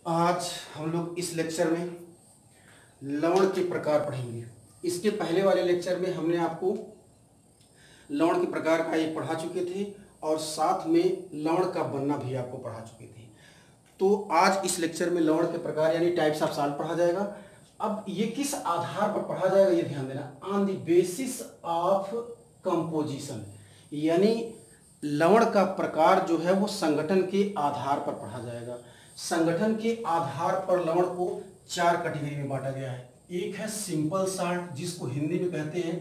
आज हम लोग इस लेक्चर में लवण के प्रकार पढ़ेंगे। इसके पहले वाले लेक्चर में हमने आपको लवण के प्रकार का एक पढ़ा चुके थे और साथ में लवण का बनना भी आपको पढ़ा चुके थे। तो आज इस लेक्चर में लवण के प्रकार यानी टाइप्स ऑफ साल्ट पढ़ा जाएगा। अब ये किस आधार पर पढ़ा जाएगा ये ध्यान देना, on the basis of composition, यानी लवण का प्रकार जो है वो संगठन के आधार पर पढ़ा जाएगा। संगठन के आधार पर लवण को चार कैटेगरी में बांटा गया है। एक है सिंपल साल्ट, जिसको हिंदी में कहते हैं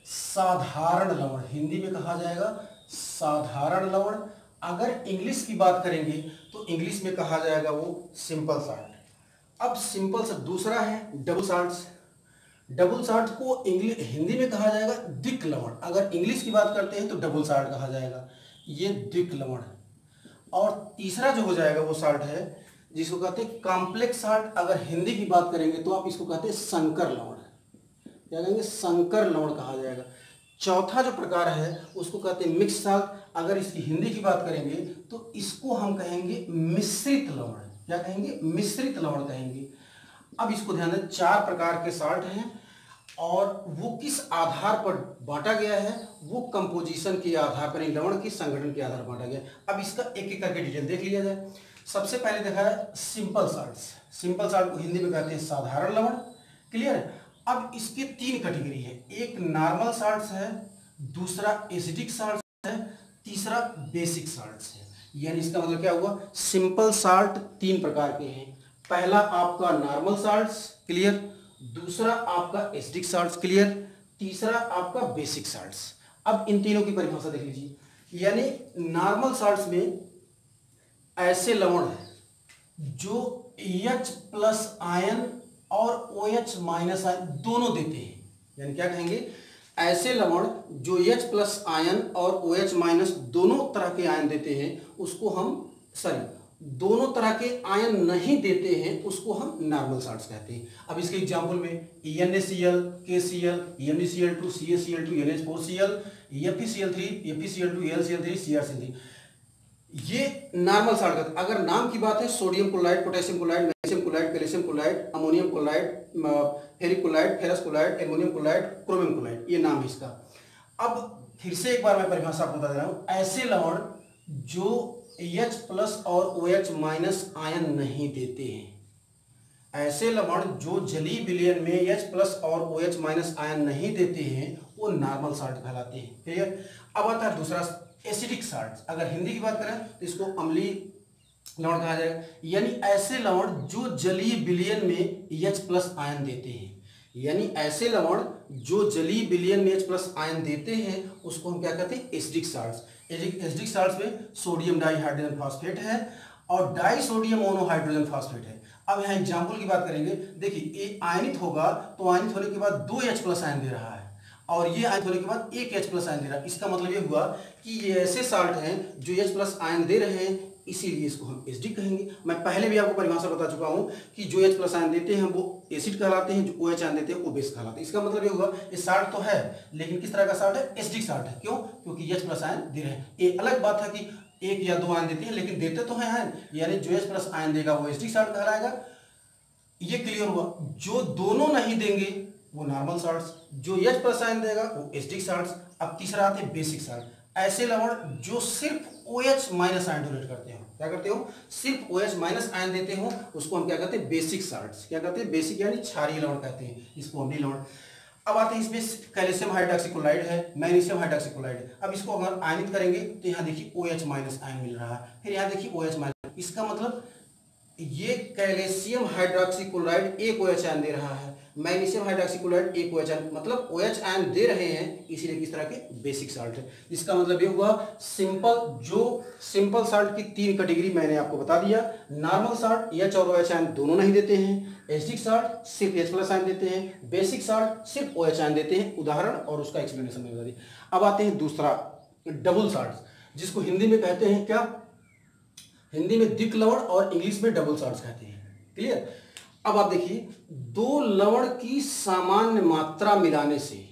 साधारण लवण, हिंदी में कहा जाएगा साधारण लवण। अगर इंग्लिश की बात करेंगे तो इंग्लिश में कहा जाएगा वो सिंपल साल्ट। अब सिंपल से दूसरा है डबल साल्ट। डबल साल्ट को हिंदी में कहा जाएगा द्विक लवण। अगर इंग्लिश की बात करते हैं तो डबल साल्ट कहा जाएगा, ये द्विक लवण। और तीसरा जो हो जाएगा वो साल्ट है जिसको कहते हैं कॉम्प्लेक्स साल्ट। अगर हिंदी की बात करेंगे तो आप इसको कहते हैं संकर लवण, क्या कहेंगे, संकर लवण कहा जाएगा। चौथा जो प्रकार है उसको कहते हैं मिक्स साल्ट। अगर इसकी हिंदी की बात करेंगे तो इसको हम कहेंगे मिश्रित लवण, क्या कहेंगे, मिश्रित लवण कहेंगे। अब इसको ध्यान दें, चार प्रकार के साल्ट हैं और वो किस आधार पर बांटा गया है, वो कंपोजिशन के आधार पर, लवण के संगठन के आधार पर बांटा गया। अब इसका एक एक करके डिटेल देख लिया जाए। सबसे पहले देखा है सिंपल साल्ट। सिंपल साल्ट को हिंदी में कहते हैं साधारण लवण, क्लियर है। अब इसके तीन कैटेगरी है, एक नॉर्मल साल्ट है, दूसरा एसिडिक साल्ट है, तीसरा बेसिक साल्ट है। यानी इसका मतलब क्या हुआ, सिंपल साल्ट तीन प्रकार के हैं। पहला आपका नॉर्मल साल्ट, क्लियर, दूसरा आपका एसिडिक साल्ट, क्लियर, तीसरा आपका बेसिक साल्ट। अब इन तीनों की परिभाषा देख लीजिए। यानी नॉर्मल साल्ट में ऐसे लवण है जो H+ आयन और OH- आयन दोनों देते हैं। यानी क्या कहेंगे, ऐसे लवण जो H+ आयन और OH- दोनों तरह के आयन देते हैं उसको हम दोनों तरह के आयन नहीं देते हैं उसको हम नॉर्मल साल्ट्स कहते हैं। अब इसके एग्जांपल में NaCl, KCl, MeCl2, CaCl2, NH4Cl, FeCl3, FeCl2, AlCl3, CrCl3, ये नॉर्मल साल्ट का। अगर नाम की बात है sodium chloride, potassium chloride, magnesium chloride, calcium chloride, ammonium chloride, ferric chloride, ferrous chloride, aluminium chloride, chromium chloride, ये नाम है इसका। अब फिर से एक बार मैं परिभाषा आपको बता दे रहा हूं, ऐसे लवण जो H+ और OH- आयन नहीं देते हैं, ऐसे लवण जो जलीय विलयन में H+ और OH- आयन नहीं देते हैं वो नॉर्मल साल्ट कहलाते हैं, क्लियर। अब आता है दूसरा एसिडिक साल्ट। अगर हिंदी की बात करें तो इसको अम्लीय लवण कहा जाएगा। यानी ऐसे लवण जो जलीय विलयन में H+ आयन देते हैं, यानी ऐसे लवण जो जलीय विलयन में H+ आयन देते हैं उसको हम क्या कहते हैं, एसिडिक साल्ट। एसिडिक साल्ट में सोडियम डाइहाइड्रोजन फॉस्फेट है और डाइसोडियम मोनोहाइड्रोजन फॉस्फेट है। अब यहाँ एग्जाम्पल की बात करेंगे, देखिए ये आयनित होगा तो आयनित होने के बाद 2 H+ आयन दे रहा है और ये आयनित होने के बाद 1 H+ आयन दे रहा है। इसका मतलब ये हुआ कि ये ऐसे साल्ट हैं जो H+ आयन दे रहे हैं, इसीलिए इसको हम एसिडिक कहेंगे। मैं पहले भी आपको परिभाषा बता चुका हूं कि जो H+ आयन देते हैं वो एसिड कहलाते हैं, जो OH आयन देते हैं वो बेस कहलाते हैं। इसका मतलब ये हुआ ये साल्ट तो है लेकिन किस तरह का साल्ट है, एसिडिक साल्ट है। क्यों, क्योंकि H+ आयन दे रहे हैं। ये अलग बात है कि 1 या 2 आयन देते हैं लेकिन देते तो हैं आयन, यानी जो H+ आयन देगा वो एसिडिक साल्ट कहलाएगा। ये क्लियर हुआ। जो दोनों नहीं देंगे वो नॉर्मल साल्ट्स, जो H+ आयन देगा वो एसिडिक साल्ट्स। अब तीसरा आते हैं बेसिक साल्ट। ऐसे लवण जो सिर्फ OH- आयन डोनेट करते हो, क्या करते हो, सिर्फ OH- आयन देते हो, उसको हम क्या कहते हैं, बेसिक साल्ट्स। क्या कहते हैं, बेसिक यानी क्षारीय लवण कहते हैं इसको, अम्लीय लवण। अब आते हैं इसमें कैल्शियम हाइड्रॉक्सीक्लोराइड है, मैग्नीशियम हाइड्रॉक्सीक्लोराइड है। अब इसको अगर आयनित करेंगे तो यहाँ देखिए OH- आयन मिल रहा है, फिर यहाँ देखिए OH-। इसका मतलब ये कैल्शियम हाइड्रॉक्सीक्लोराइड 1 OH आयन दे रहा है, मैग्नीशियम हाइड्रॉक्सीक्लोराइड 1 OH आयन, मतलब OH आयन दे रहे हैं, इसीलिए किस तरह के बेसिक साल्ट है। इसका मतलब ये हुआ सिंपल साल्ट की तीन कैटेगरी मैंने आपको बता दिया। नॉर्मल साल्ट H और OH आयन दोनों नहीं देते हैं, एसिडिक साल्ट सिर्फ H+ आयन देते हैं, बेसिक साल्ट सिर्फ OH आयन देते हैं। उदाहरण और उसका एक्सप्लेनेशन मैंने बता दिया। अब आते हैं दूसरा डबल साल्ट, जिसको हिंदी में कहते हैं क्या, हिंदी में द्विक लवण और इंग्लिश में डबल साल्ट कहते हैं, क्लियर। अब आप देखिए, दो लवण की सामान्य मात्रा मिलाने से,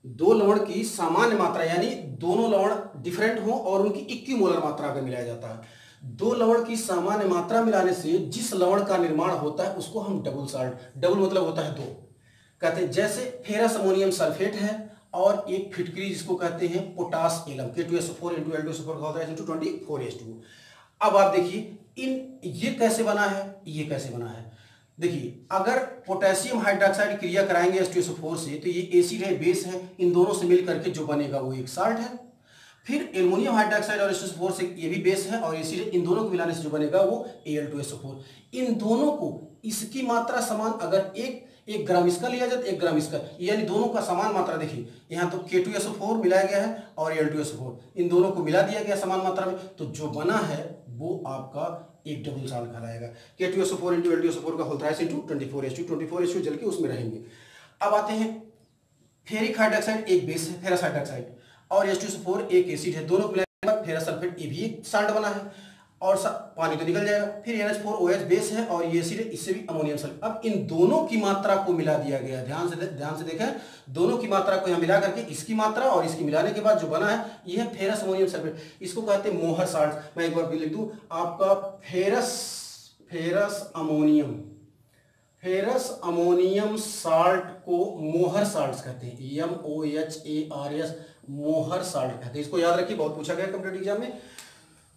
दो लवण की सामान्य मात्रा यानी दोनों लवण डिफरेंट हो और उनकी इक्विमोलर मात्रा का मिलाया जाता है, दो लवण की सामान्य मात्रा मिलाने से जिस लवण का निर्माण होता है उसको हम डबल साल्ट, डबल मतलब होता है दो, कहते हैं। जैसे फेरस अमोनियम सल्फेट है और एक फिटकरी जिसको कहते हैं potash alum, K2SO4 × L2SO4 × 24H2। अब आप देखिए ये कैसे बना है, ये कैसे बना है। देखिए अगर पोटेशियम हाइड्रोक्साइड क्रिया कराएंगे H2SO4 से तो ये एसिड है, बेस है, इन दोनों से मिल करके जो बनेगा वो एक साल्ट है। फिर एल्युमिनियम हाइड्रोक्साइड और H2SO4 से, ये भी बेस है और एसिड है, इन दोनों को मिलाने से जो बनेगा वो Al2SO4। इन दोनों को इसकी मात्रा समान, अगर एक ग्राम इसका लिया जाए तो 1 ग्राम इसका, यानी दोनों का समान मात्रा। देखिए यहाँ तो K2SO4 मिलाया गया है और Al2SO4, इन दोनों को मिला दिया गया समान मात्रा में, तो जो बना है वो आपका एक डबल साल्ट कहलाएगा। K2SO4 × L2SO4 का होल थ्राइस × 24H2, 24H2 जल के उसमें रहेंगे। अब आते हैं फेरिक हाइड्रोक्साइड, एक बेस है फेरस हाइड्रोक्साइड, और H2SO4 एक एसिड है, दोनों को मिलाने के बाद फेरस सल्फेट, ये भी एक साल्ट बना है और पानी तो निकल जाएगा। फिर NH4OH बेस है और ये एसिड है, इससे भी अमोनियम सल्फेट। अब इन दोनों की मात्रा को मिला दिया गया, ध्यान से देखें, दोनों की मात्रा को यहाँ मिला करके इसकी मात्रा और इसकी मिलाने के बाद जो बना है ये है फेरस अमोनियम सल्फेट। इसको कहते हैं मोहर साल्ट। मैं एक बार भी लिख दूं, आपका फेरस अमोनियम साल्ट को मोहर साल्ट कहते हैं, MOHARS, मोहर साल्ट कहते हैं। इसको याद रखिए, बहुत पूछा गया कॉम्पिटिटिव एग्जाम में।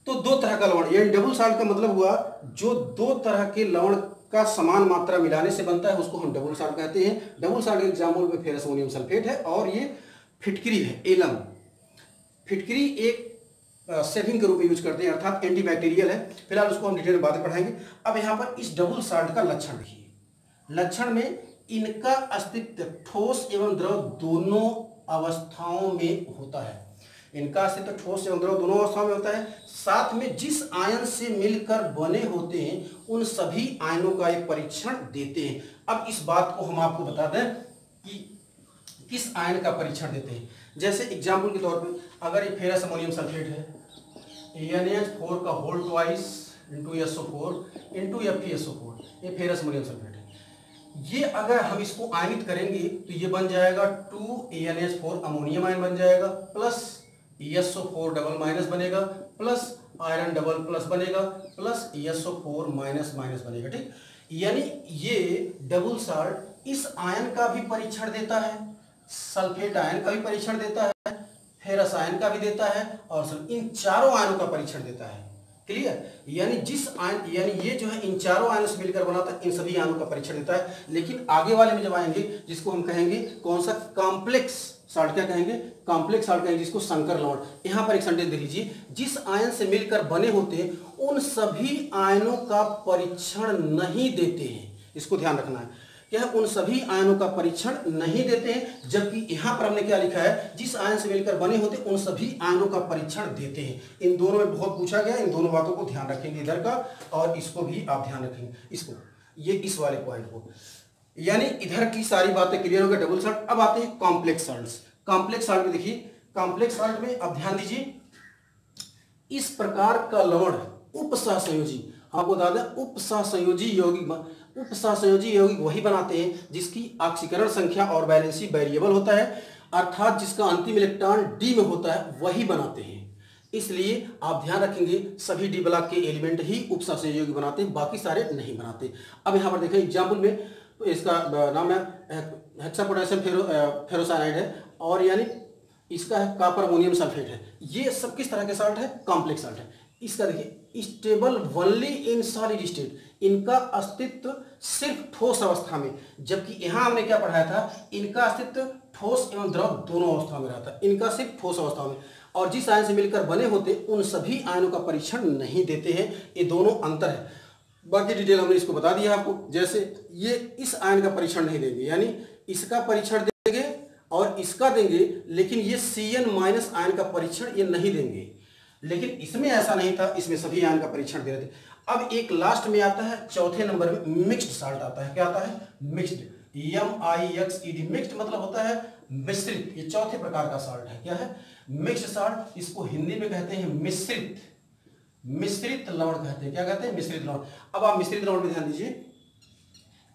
तो दो तरह का लवण, ये डबल साल्ट का मतलब हुआ जो दो तरह के लवण का समान मात्रा मिलाने से बनता है उसको हम डबल साल्ट कहते हैं। डबल साल्ट के एग्जाम्पल में फेरस अमोनियम सल्फेट है और ये फिटकरी है एलम। फिटकरी एक सेविंग के रूप में यूज करते हैं, अर्थात एंटीबैक्टीरियल है। फिलहाल उसको हम डिटेल में बाद में पढ़ाएंगे। अब यहाँ पर इस डबल साल्ट का लक्षण देखिए। लक्षण में इनका अस्तित्व ठोस एवं द्रव दोनों अवस्थाओं में होता है। इनका अस्तित्व ठोस एवं द्रव दोनों अवस्थाओं में होता है। साथ में जिस आयन से मिलकर बने होते हैं उन सभी आयनों का एक परीक्षण देते हैं। अब इस बात को हम आपको बता दें कि किस आयन का परीक्षण देते हैं। जैसे एग्जाम्पल के तौर पे अगर ये फेरस अमोनियम सल्फेट है, NH4 का होल ट्वाइस × SO4 × FeSO4, ये फेरस अमोनियम सल्फेट है। ये अगर हम इसको आयनित करेंगे तो ये बन जाएगा 2NH4 अमोनियम आयन बन जाएगा, प्लस SO4 डबल माइनस बनेगा, प्लस आयरन डबल प्लस बनेगा, प्लस SO4 माइनस माइनस बनेगा। ठीक, यानी ये डबल साल्ट इस आयन का भी परीक्षण देता है, सल्फेट आयन का भी परीक्षण देता है, फेरस आयन का भी देता है और इन चारों आयनों का परीक्षण देता है। क्लियर, यानी जिस आयन, यानी ये जो है इन चारों आयनों से मिलकर बना था, इन सभी आयनों का परीक्षण देता है। लेकिन आगे वाले में जब आएंगे जिसको हम कहेंगे कौन सा, कॉम्प्लेक्स साल्ट, क्या कहेंगे, कॉम्प्लेक्स साल्ट कहेंगे, जिसको संकर लवण। यहां पर एक सेंटेंस देख लीजिए, जिस आयन से मिलकर बने होते हैं उन सभी आयनों का परीक्षण नहीं देते हैं। इसको ध्यान रखना है, क्या उन सभी आयनों का परीक्षण नहीं देते हैं, जबकि यहां पर हमने क्या लिखा है, जिस आयन से मिलकर बने होते उन सभी आयनों का परीक्षण देते हैं। इन दोनों में बहुत पूछा गया, इन दोनों बातों को ध्यान रखेंगे इधर का, और इसको भी आप ध्यान रखेंगे, इसको, ये इस वाले पॉइंट को, यानी इधर की सारी बातें क्लियर हो गई डबल साल्ट। अब आते हैं कॉम्प्लेक्स साल्ट्स। कॉम्प्लेक्स साल्ट में देखिए, कॉम्प्लेक्स साल्ट में अब ध्यान दीजिए, इस प्रकार का लवण उपसहसंयोजी, आपको बता दें उपसहसंयोजी यौगिक वही बनाते हैं जिसकी ऑक्सीकरण संख्या और वैलेंसी वेरिएबल होता है, अर्थात जिसका अंतिम इलेक्ट्रॉन डी में होता है वही बनाते हैं। इसलिए आप ध्यान रखेंगे सभी डी ब्लॉक के एलिमेंट ही उपसहसंयोजी यौगिक बनाते हैं, बाकी सारे नहीं बनाते। अब यहां पर देखें एग्जाम्पल में, तो इसका नाम है हेक्सापोटेशियम फेरोसाइनाइड है, और यानी इसका है कॉपर अमोनियम सल्फेट है। ये सब किस तरह के साल्ट है, कॉम्प्लेक्स साल्ट है। इसका देखिए stable only in solid state, इनका अस्तित्व सिर्फ ठोस अवस्था में, जबकि यहां हमने क्या पढ़ाया था, इनका अस्तित्व ठोस एवं द्रव दोनों अवस्था में रहता है, इनका सिर्फ ठोस अवस्था में। और जिस आयन से मिलकर बने होते उन सभी आयनों का परीक्षण नहीं देते हैं। ये दोनों अंतर है, बाकी डिटेल हमने इसको बता दिया आपको। जैसे ये इस आयन का परीक्षण नहीं देंगे, यानी इसका परीक्षण देंगे और इसका देंगे, लेकिन ये CN- आयन का परीक्षण ये नहीं देंगे। लेकिन इसमें ऐसा नहीं था, इसमें सभी आयन का परीक्षण दे रहे थे। अब एक लास्ट में आता है, चौथे नंबर में मिक्स्ड साल्ट आता है। क्या आता है, मिक्स्ड, MIXED, मिक्स्ड मतलब होता है मिश्रित। ये चौथे प्रकार का साल्ट है, क्या है, मिक्स्ड साल्ट। इसको हिंदी में कहते हैं मिश्रित लवण कहते हैं। क्या कहते हैं, मिश्रित लवण। अब आप मिश्रित लवण में ध्यान दीजिए,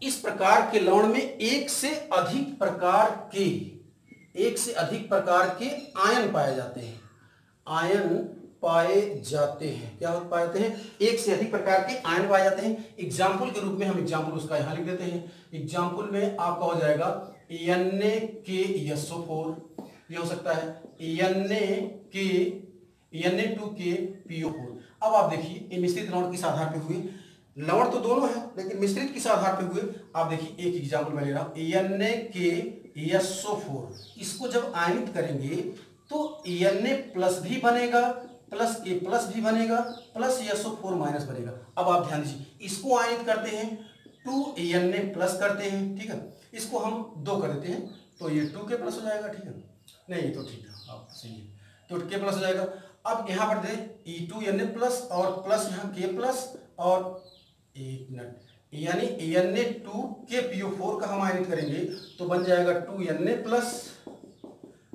इस प्रकार के लवण में एक से अधिक प्रकार के आयन पाए जाते हैं। आयन पाए जाते हैं। क्या पाए जाते हैं? एक से अधिक प्रकार के आयन पाए जाते हैं। एग्जाम्पल के रूप में हम एग्जाम्पल उसका यहां लिख देते हैं। एग्जाम्पल में आपका हो जाएगा Na2KSO4, ये हो सकता है Na2KPO4। अब आप देखिए ये मिश्रित लवण किस आधार पे हुए? लवण तो दोनों है लेकिन मिश्रित किस आधार पे हुए? आप देखिए एक एग्जाम्पल मैं ले रहा हूं Na2KSO4, इसको जब आयनित करेंगे तो Na प्लस भी बनेगा, प्लस A प्लस भी बनेगा, प्लस SO4 माइनस बनेगा। अब आप ध्यान दीजिए, इसको आयनित करते हैं 2Na प्लस करते हैं, ठीक है, इसको हम 2 कर देते हैं तो ये 2K प्लस हो जाएगा, ठीक है, नहीं ये तो ठीक है, आप सही है, तो K प्लस हो जाएगा। अब यहां पर दें E2Na प्लस और प्लस यहाँ K प्लस और एक मिनट यानी Na2KPO4 का हम आयनित करेंगे तो बन जाएगा 2Na plus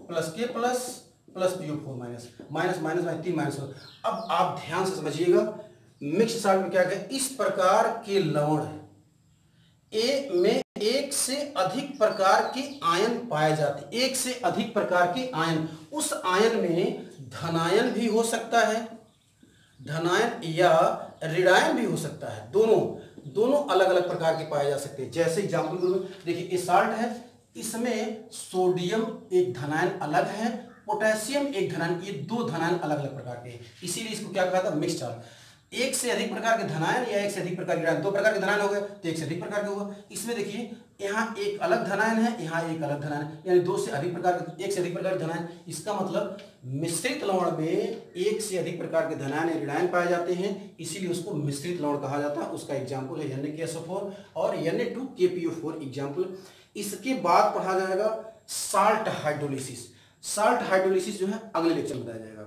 plus K plus plus PO4 minus minus minus minus 3 minus. अब आप ध्यान से समझिएगा मिक्स साल्ट में क्या है, इस प्रकार के लवण ए में एक से अधिक प्रकार के आयन पाए जाते हैं। एक से अधिक प्रकार के आयन, उस आयन में धनायन भी हो सकता है, धनायन या ऋणायन भी हो सकता है, दोनों अलग अलग प्रकार के पाए जा सकते हैं। जैसे एग्जाम्पल के रूप में देखिए ये साल्ट है, इसमें सोडियम एक धनायन अलग है, पोटेशियम एक धनायन, ये 2 धनायन अलग अलग प्रकार के हैं, इसीलिए इसको क्या कहा था? Mix salt. एक से अधिक प्रकार के धनायन या एक से अधिक प्रकार के ऋणायन, 2 प्रकार के धनायन हो गए तो एक से अधिक प्रकार के होगा। इसमें देखिए यहाँ एक अलग धनायन है, यहाँ एक अलग धनायन, यानी 2 से अधिक प्रकार के, एक से अधिक प्रकार के धनायन। इसका मतलब मिश्रित लवण में एक से अधिक प्रकार के धनायन या ऋणायन पाए जाते हैं, इसीलिए उसको मिश्रित लवण कहा जाता है। उसका एग्जाम्पल है Na2KSO4 और Na2KPO4 एग्जाम्पल। इसके बाद पढ़ा जाएगा साल्ट हाइड्रोलिसिस। साल्ट हाइड्रोलिसिस जो है अगले लेक्चर में बताया जाएगा।